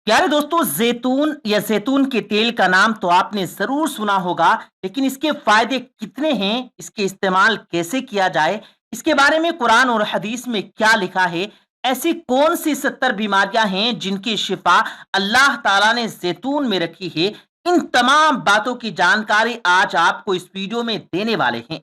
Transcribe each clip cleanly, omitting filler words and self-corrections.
प्यारे दोस्तों, जैतून या जैतून के तेल का नाम तो आपने जरूर सुना होगा, लेकिन इसके फायदे कितने हैं, इसके इस्तेमाल कैसे किया जाए, इसके बारे में कुरान और हदीस में क्या लिखा है, ऐसी कौन सी 70 बीमारियां हैं जिनकी शिफा अल्लाह ताला ने जैतून में रखी है। इन तमाम बातों की जानकारी आज आपको इस वीडियो में देने वाले हैं।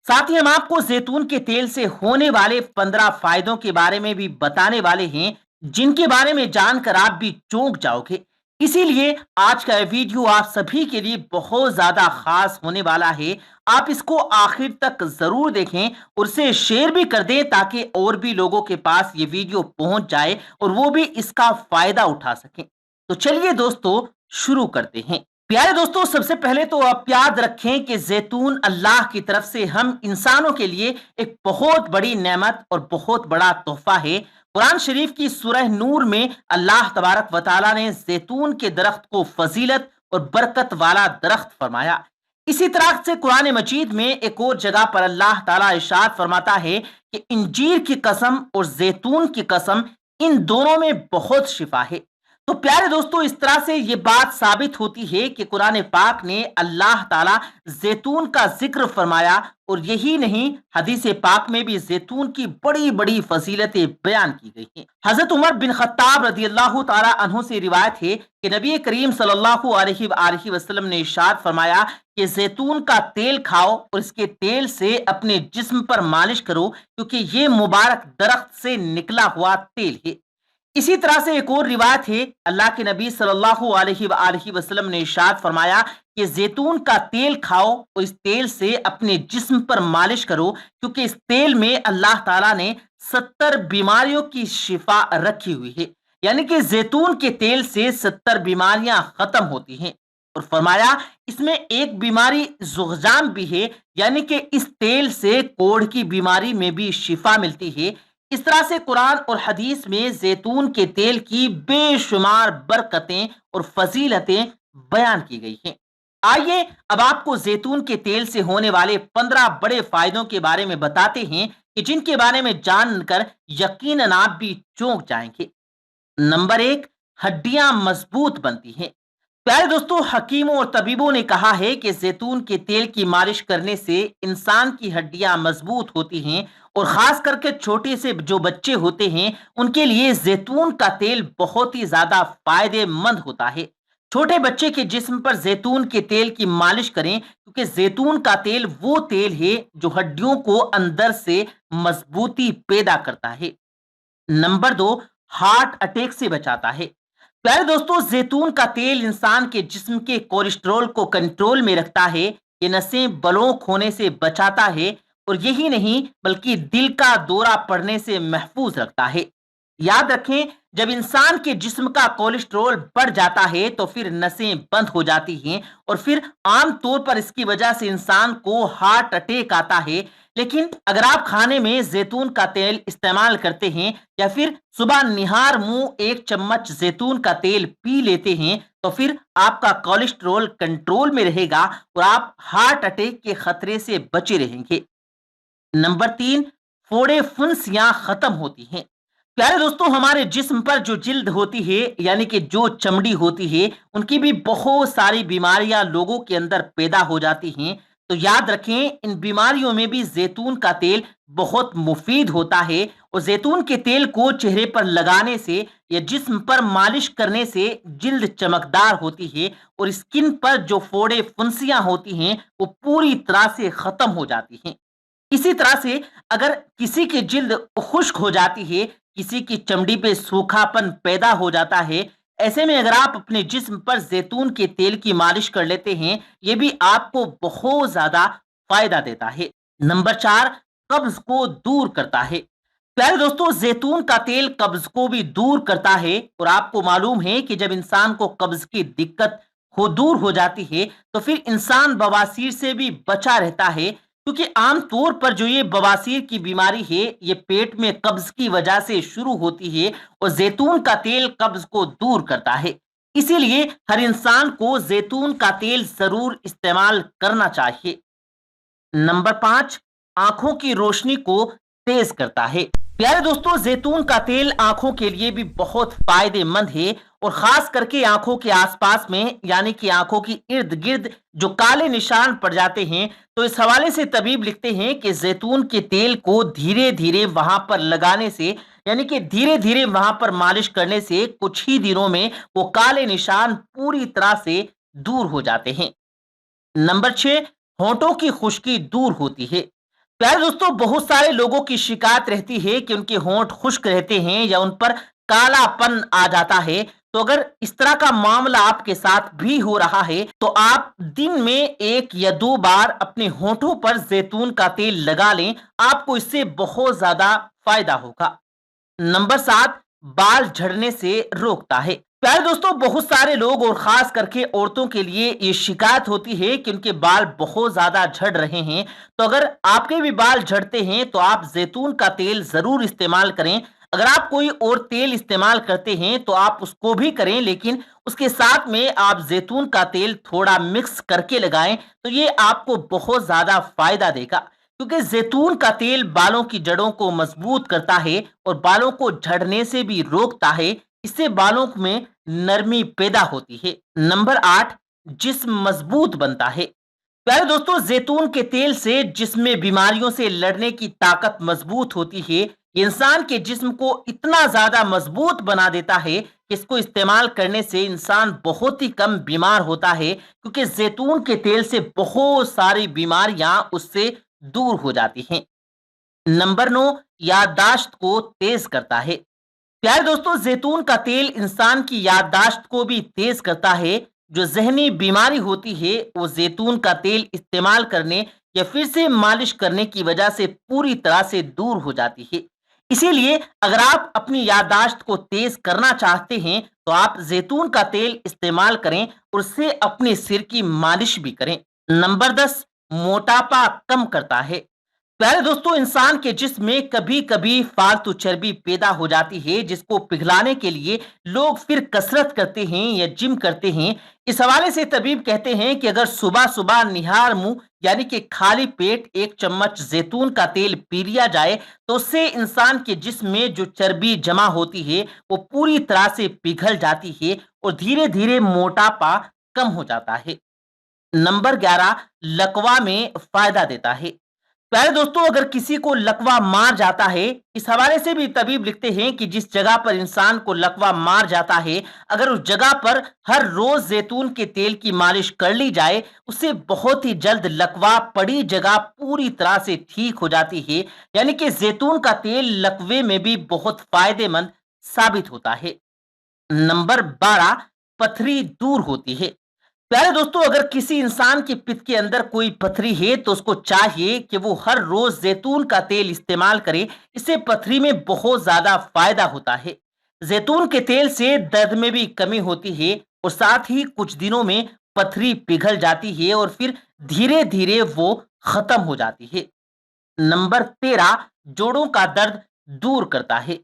साथ ही हम आपको जैतून के तेल से होने वाले 15 फायदों के बारे में भी बताने वाले हैं, जिनके बारे में जानकर आप भी चौंक जाओगे। इसीलिए आज का यह वीडियो आप सभी के लिए बहुत ज्यादा खास होने वाला है। आप इसको आखिर तक जरूर देखें और उसे शेयर भी कर दें ताकि और भी लोगों के पास ये वीडियो पहुंच जाए और वो भी इसका फायदा उठा सकें। तो चलिए दोस्तों, शुरू करते हैं। प्यारे दोस्तों, सबसे पहले तो आप याद रखें कि जैतून अल्लाह की तरफ से हम इंसानों के लिए एक बहुत बड़ी नेमत और बहुत बड़ा तोहफा है। कुरान शरीफ की सूरह नूर में अल्लाह तबारक व तआला ने जैतून के दरख्त को फजीलत और बरकत वाला दरख्त फरमाया। इसी तरह से कुरान मजीद में एक और जगह पर अल्लाह ताला इरशाद फरमाता है कि इंजीर की कसम और जैतून की कसम, इन दोनों में बहुत शिफा है। तो प्यारे दोस्तों, इस तरह से ये बात साबित होती है कि कुरान पाक ने अल्लाह ताला जैतून का जिक्र फरमाया, और यही नहीं, हदीस पाक में भी जैतून की बड़ी बड़ी फजीलतें बयान की गई हैं। हजरत उमर बिन खत्ताब रजी अल्लाह ताला अन्हु से रिवायत है कि नबी करीम सल्लल्लाहु अलैहि वसल्लम ने इरशाद फरमाया कि जैतून का तेल खाओ और इसके तेल से अपने जिस्म पर मालिश करो, क्योंकि ये मुबारक दरख्त से निकला हुआ तेल है। इसी तरह से एक और रिवायत है, अल्लाह के नबी सल्लल्लाहु अलैहि वसल्लम ने इरशाद फरमाया कि जैतून का तेल खाओ और इस तेल से अपने जिस्म पर मालिश करो, क्योंकि इस तेल में अल्लाह ताला ने 70 बीमारियों की शिफा रखी हुई है। यानी कि जैतून के तेल से 70 बीमारियां खत्म होती हैं। और फरमाया इसमें एक बीमारी जुगजाम भी है, यानी कि इस तेल से कोढ़ की बीमारी में भी शिफा मिलती है। इस तरह से कुरान और हदीस में जैतून के तेल की बेशुमार बरकतें और फजीलतें बयान की गई हैं। आइए अब आपको जैतून के तेल से होने वाले 15 बड़े फायदों के बारे में बताते हैं कि जिनके बारे में जानकर यकीनन आप भी चौंक जाएंगे। नंबर 1, हड्डियां मजबूत बनती हैं। प्यारे दोस्तों, हकीमों और तबीबों ने कहा है कि जैतून के तेल की मालिश करने से इंसान की हड्डियां मजबूत होती हैं, और खास करके छोटे से जो बच्चे होते हैं उनके लिए जैतून का तेल बहुत ही ज्यादा फायदेमंद होता है। छोटे बच्चे के जिस्म पर जैतून के तेल की मालिश करें, क्योंकि जैतून का तेल वो तेल है जो हड्डियों को अंदर से मजबूती पैदा करता है। नंबर 2, हार्ट अटैक से बचाता है। प्यारे दोस्तों, जैतून का तेल इंसान के जिस्म के कोलेस्ट्रॉल को कंट्रोल में रखता है। ये नसें ब्लॉक होने से बचाता है, और यही नहीं बल्कि दिल का दौरा पड़ने से महफूज रखता है। याद रखें, जब इंसान के जिस्म का कोलेस्ट्रॉल बढ़ जाता है तो फिर नसें बंद हो जाती हैं, और फिर आम तौर पर इसकी वजह से इंसान को हार्ट अटैक आता है। लेकिन अगर आप खाने में जैतून का तेल इस्तेमाल करते हैं, या फिर सुबह निहार मुंह 1 चम्मच जैतून का तेल पी लेते हैं, तो फिर आपका कोलेस्ट्रॉल कंट्रोल में रहेगा और आप हार्ट अटैक के खतरे से बचे रहेंगे। नंबर 3, फोड़े फुंसियां खत्म होती हैं। प्यारे दोस्तों, हमारे जिस्म पर जो जिल्द होती है, यानी कि जो चमड़ी होती है, उनकी भी बहुत सारी बीमारियां लोगों के अंदर पैदा हो जाती हैं। तो याद रखें, इन बीमारियों में भी जैतून का तेल बहुत मुफीद होता है। और जैतून के तेल को चेहरे पर लगाने से या जिस्म पर मालिश करने से जिल्द चमकदार होती है, और स्किन पर जो फोड़े फुंसियां होती हैं वो पूरी तरह से खत्म हो जाती हैं। इसी तरह से अगर किसी की जिल्द खुश्क हो जाती है, किसी की चमड़ी पे सूखापन पैदा हो जाता है, ऐसे में अगर आप अपने जिस्म पर जैतून के तेल की मालिश कर लेते हैं, ये भी आपको बहुत ज्यादा फायदा देता है। नंबर 4, कब्ज को दूर करता है। प्यारे दोस्तों, जैतून का तेल कब्ज को भी दूर करता है, और आपको मालूम है कि जब इंसान को कब्ज की दिक्कत दूर हो जाती है तो फिर इंसान बवासीर से भी बचा रहता है, क्योंकि आमतौर पर जो ये बवासीर की बीमारी है ये पेट में कब्ज की वजह से शुरू होती है, और जैतून का तेल कब्ज को दूर करता है। इसीलिए हर इंसान को जैतून का तेल जरूर इस्तेमाल करना चाहिए। नंबर 5, आंखों की रोशनी को तेज करता है। प्यारे दोस्तों, जैतून का तेल आंखों के लिए भी बहुत फायदेमंद है और खास करके आंखों के आसपास में यानी कि आंखों की इर्द गिर्द जो काले निशान पड़ जाते हैं, तो इस हवाले से तबीब लिखते हैं कि जैतून के तेल को धीरे धीरे वहां पर लगाने से यानी कि धीरे धीरे वहां पर मालिश करने से कुछ ही दिनों में वो काले निशान पूरी तरह से दूर हो जाते हैं। नंबर 6, होंठों की खुश्की दूर होती है। प्यारे दोस्तों, बहुत सारे लोगों की शिकायत रहती है कि उनके होंठ खुश्क रहते हैं या उन पर कालापन आ जाता है। तो अगर इस तरह का मामला आपके साथ भी हो रहा है तो आप दिन में 1 या 2 बार अपने होंठों पर जैतून का तेल लगा लें, आपको इससे बहुत ज्यादा फायदा होगा। नंबर 7, बाल झड़ने से रोकता है। प्यारे दोस्तों, बहुत सारे लोग और खास करके औरतों के लिए ये शिकायत होती है कि उनके बाल बहुत ज्यादा झड़ रहे हैं। तो अगर आपके भी बाल झड़ते हैं तो आप जैतून का तेल जरूर इस्तेमाल करें। अगर आप कोई और तेल इस्तेमाल करते हैं तो आप उसको भी करें, लेकिन उसके साथ में आप जैतून का तेल थोड़ा मिक्स करके लगाएं, तो ये आपको बहुत ज्यादा फायदा देगा। क्योंकि जैतून का तेल बालों की जड़ों को मजबूत करता है और बालों को झड़ने से भी रोकता है। इससे बालों में नरमी पैदा होती है। नंबर 8, जिस्म मजबूत बनता है। प्यारे दोस्तों, जैतून के तेल से जिस्म में बीमारियों से लड़ने की ताकत मजबूत होती है। ये इंसान के जिस्म को इतना ज्यादा मजबूत बना देता है कि इसको इस्तेमाल करने से इंसान बहुत ही कम बीमार होता है, क्योंकि जैतून के तेल से बहुत सारी बीमारियां उससे दूर हो जाती हैं। नंबर 9, याददाश्त को तेज करता है। प्यारे दोस्तों, जैतून का तेल इंसान की याददाश्त को भी तेज करता है। जो जहनी बीमारी होती है वो जैतून का तेल इस्तेमाल करने या फिर से मालिश करने की वजह से पूरी तरह से दूर हो जाती है। इसीलिए अगर आप अपनी याददाश्त को तेज करना चाहते हैं तो आप जैतून का तेल इस्तेमाल करें और उससे अपने सिर की मालिश भी करें। नंबर 10, मोटापा कम करता है। प्यारे दोस्तों, इंसान के जिस्म में कभी कभी फालतू चर्बी पैदा हो जाती है, जिसको पिघलाने के लिए लोग फिर कसरत करते हैं या जिम करते हैं। इस हवाले से तबीब कहते हैं कि अगर सुबह सुबह निहार मुंह यानी कि खाली पेट 1 चम्मच जैतून का तेल पी लिया जाए तो उससे इंसान के जिस्म में जो चर्बी जमा होती है वो पूरी तरह से पिघल जाती है और धीरे धीरे मोटापा कम हो जाता है। नंबर 11, लकवा में फायदा देता है। प्यारे दोस्तों, अगर किसी को लकवा मार जाता है, इस हवाले से भी तबीब लिखते हैं कि जिस जगह पर इंसान को लकवा मार जाता है, अगर उस जगह पर हर रोज जैतून के तेल की मालिश कर ली जाए, उससे बहुत ही जल्द लकवा पड़ी जगह पूरी तरह से ठीक हो जाती है। यानी कि जैतून का तेल लकवे में भी बहुत फायदेमंद साबित होता है। नंबर 12, पथरी दूर होती है। प्यारे दोस्तों, अगर किसी इंसान के पित्त के अंदर कोई पथरी है तो उसको चाहिए कि वो हर रोज जैतून का तेल इस्तेमाल करे। इससे पथरी में बहुत ज्यादा फायदा होता है। जैतून के तेल से दर्द में भी कमी होती है और साथ ही कुछ दिनों में पथरी पिघल जाती है और फिर धीरे धीरे वो खत्म हो जाती है। नंबर 13, जोड़ों का दर्द दूर करता है।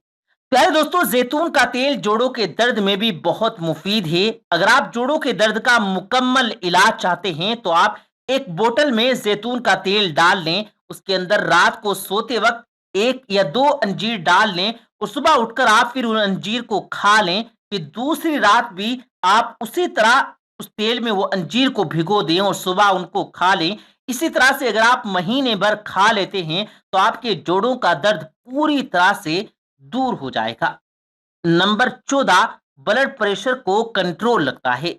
प्यारे दोस्तों, जैतून का तेल जोड़ों के दर्द में भी बहुत मुफीद है। अगर आप जोड़ों के दर्द का मुकम्मल इलाज चाहते हैं तो आप एक बोतल में जैतून का तेल डाल लें, उसके अंदर रात को सोते वक्त 1 या 2 अंजीर डाल लें और सुबह उठकर आप फिर उन अंजीर को खा लें। फिर दूसरी रात भी आप उसी तरह उस तेल में वो अंजीर को भिगो दें और सुबह उनको खा लें। इसी तरह से अगर आप महीने भर खा लेते हैं तो आपके जोड़ों का दर्द पूरी तरह से दूर हो जाएगा। नंबर 14, ब्लड प्रेशर को कंट्रोल रखता है।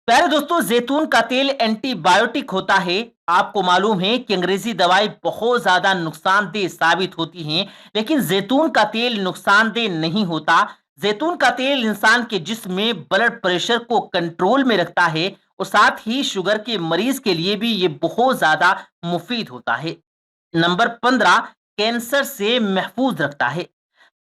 प्यारे दोस्तों, जैतून का तेल एंटीबायोटिक होता है। आपको मालूम है कि अंग्रेजी दवाई बहुत ज्यादा नुकसानदेह साबित होती हैं, लेकिन जैतून का तेल नुकसानदेह नहीं होता। जैतून का तेल इंसान के जिस्म में ब्लड प्रेशर को कंट्रोल में रखता है और साथ ही शुगर के मरीज के लिए भी ये बहुत ज्यादा मुफीद होता है। नंबर 15, कैंसर से महफूज रखता है।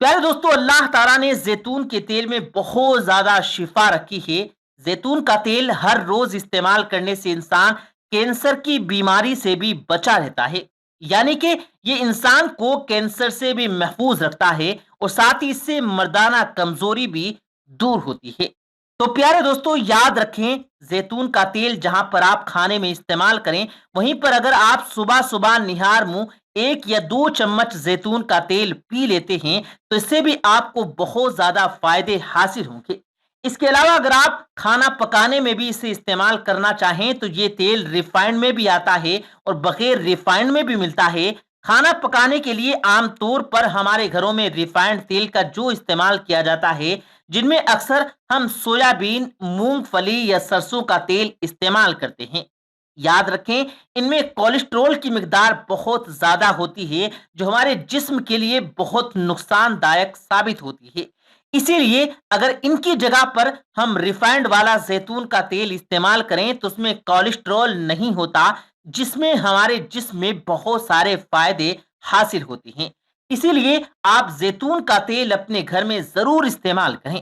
प्यारे दोस्तों, अल्लाह ताला ने जैतून के तेल में बहुत ज्यादा शिफा रखी है। जैतून का तेल हर रोज इस्तेमाल करने से इंसान कैंसर की बीमारी से भी बचा रहता है। यानी कि ये इंसान को कैंसर से भी महफूज रखता है और साथ ही इससे मर्दाना कमजोरी भी दूर होती है। तो प्यारे दोस्तों, याद रखें, जैतून का तेल जहां पर आप खाने में इस्तेमाल करें, वहीं पर अगर आप सुबह सुबह निहार मुंह 1 या 2 चम्मच ज़ैतून का तेल पी लेते हैं, तो इससे भी आपको बहुत ज़्यादा फ़ायदे हासिल होंगे। इसके अलावा अगर आप खाना पकाने में भी इसे इस्तेमाल करना चाहें, तो ये तेल रिफाइंड में भी आता है और बगैर रिफाइंड में भी मिलता है। खाना पकाने के लिए आम तौर पर हमारे घरों में रिफाइंड तेल का जो इस्तेमाल किया जाता है, जिनमें अक्सर हम सोयाबीन, मूंगफली या सरसों का तेल इस्तेमाल करते हैं। याद रखें, इनमें कोलेस्ट्रॉल की मिकदार बहुत ज़्यादा होती है, जो हमारे जिस्म के लिए बहुत नुकसानदायक साबित होती है। इसीलिए अगर इनकी जगह पर हम रिफाइंड वाला ज़ैतून का तेल इस्तेमाल करें, तो उसमें कोलेस्ट्रॉल नहीं होता, जिसमें हमारे जिस्म में बहुत सारे फ़ायदे हासिल होते हैं। इसीलिए आप ज़ैतून का तेल अपने घर में ज़रूर इस्तेमाल करें।